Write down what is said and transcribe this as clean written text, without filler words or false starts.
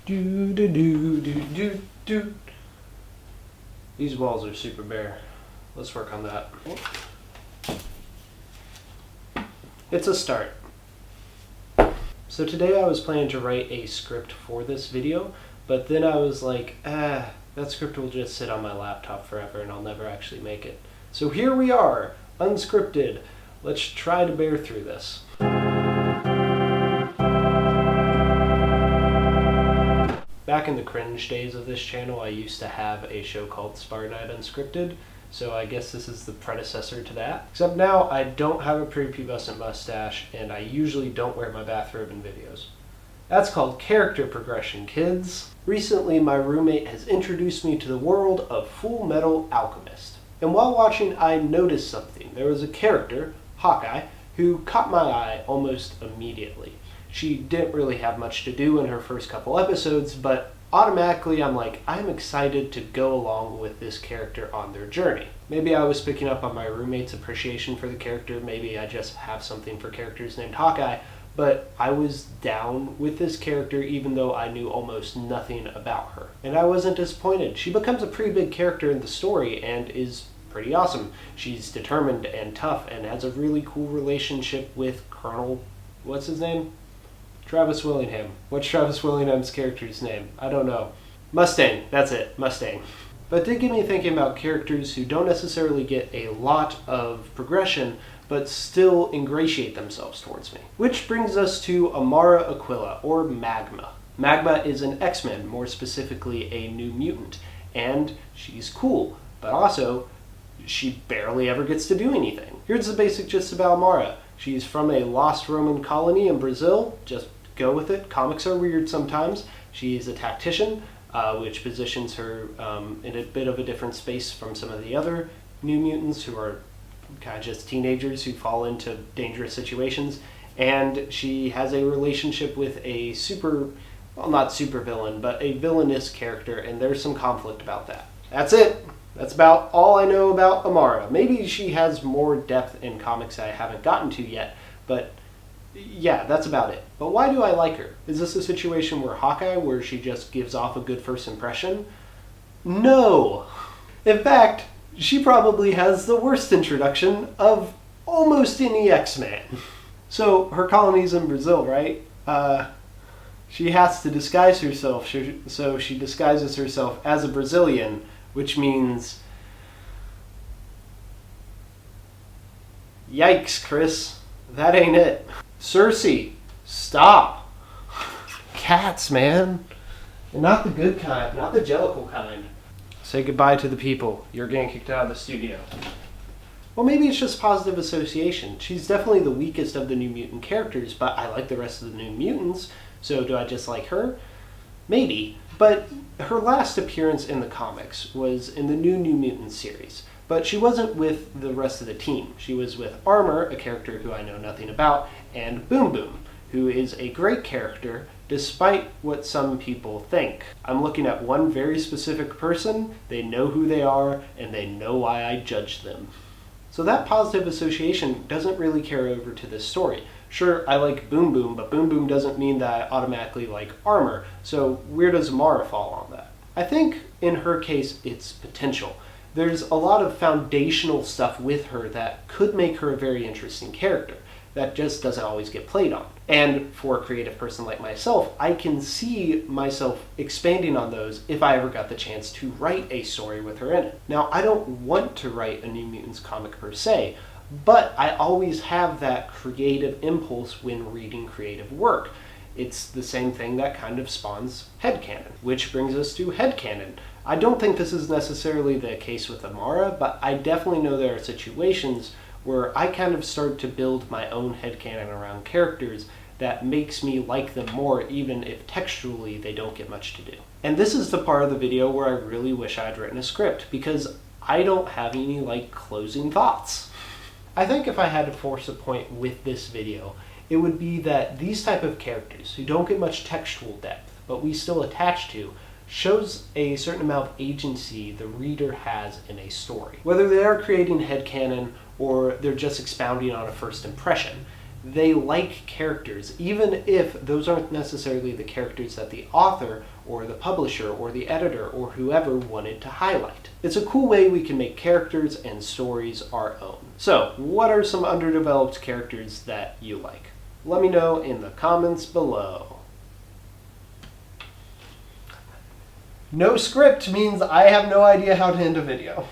Do do do do do do. These walls are super bare. Let's work on that. It's a start. So today I was planning to write a script for this video, but then I was like, that script will just sit on my laptop forever and I'll never actually make it. So here we are, unscripted. Let's try to bear through this. Back in the cringe days of this channel, I used to have a show called Sparta Night Unscripted, so I guess this is the predecessor to that. Except now I don't have a prepubescent mustache, and I usually don't wear my bathrobe in videos. That's called character progression, kids. Recently, my roommate has introduced me to the world of Full Metal Alchemist. And while watching, I noticed something. There was a character, Hawkeye, who caught my eye almost immediately. She didn't really have much to do in her first couple episodes, but automatically I'm like, I'm excited to go along with this character on their journey. Maybe I was picking up on my roommate's appreciation for the character, maybe I just have something for characters named Hawkeye, but I was down with this character even though I knew almost nothing about her. And I wasn't disappointed. She becomes a pretty big character in the story and is pretty awesome. She's determined and tough and has a really cool relationship with Colonel, what's his name? Travis Willingham. What's Travis Willingham's character's name? I don't know. Mustang. That's it. Mustang. But it did get me thinking about characters who don't necessarily get a lot of progression, but still ingratiate themselves towards me. Which brings us to Amara Aquila, or Magma. Magma is an X-Men, more specifically a New Mutant, and she's cool, but also she barely ever gets to do anything. Here's the basic gist about Amara. She's from a lost Roman colony in Brazil. Just go with it. Comics are weird sometimes. She's a tactician, which positions her in a bit of a different space from some of the other New Mutants who are kind of just teenagers who fall into dangerous situations. And she has a relationship with a not super villain, but a villainous character, and there's some conflict about that. That's it. That's about all I know about Amara. Maybe she has more depth in comics I haven't gotten to yet, but yeah, that's about it. But why do I like her? Is this a situation where she just gives off a good first impression? No! In fact, she probably has the worst introduction of almost any X-Man. So, her colony's in Brazil, right? She has to disguise herself, so she disguises herself as a Brazilian, which means... Yikes, Chris. That ain't it. Cersei, stop. Cats, man. And not the good kind, not the jellicle kind. Say goodbye to the people. You're getting kicked out of the studio. Well, maybe it's just positive association. She's definitely the weakest of the New Mutant characters, but I like the rest of the New Mutants, so do I just like her? Maybe. But her last appearance in the comics was in the New Mutants series. But she wasn't with the rest of the team. She was with Armor, a character who I know nothing about, and Boom Boom, who is a great character, despite what some people think. I'm looking at one very specific person, they know who they are, and they know why I judge them. So that positive association doesn't really carry over to this story. Sure, I like Boom Boom, but Boom Boom doesn't mean that I automatically like Armor, so where does Amara fall on that? I think, in her case, it's potential. There's a lot of foundational stuff with her that could make her a very interesting character that just doesn't always get played on. And for a creative person like myself, I can see myself expanding on those if I ever got the chance to write a story with her in it. Now, I don't want to write a New Mutants comic per se, but I always have that creative impulse when reading creative work. It's the same thing that kind of spawns headcanon, which brings us to headcanon. I don't think this is necessarily the case with Amara, but I definitely know there are situations where I kind of start to build my own headcanon around characters that makes me like them more, even if textually they don't get much to do. And this is the part of the video where I really wish I'd written a script, because I don't have any, closing thoughts. I think if I had to force a point with this video, it would be that these type of characters, who don't get much textual depth, but we still attach to, shows a certain amount of agency the reader has in a story. Whether they are creating headcanon or they're just expounding on a first impression, They like characters, even if those aren't necessarily the characters that the author or the publisher or the editor or whoever wanted to highlight. It's a cool way we can make characters and stories our own. So, what are some underdeveloped characters that you like? Let me know in the comments below. No script means I have no idea how to end a video.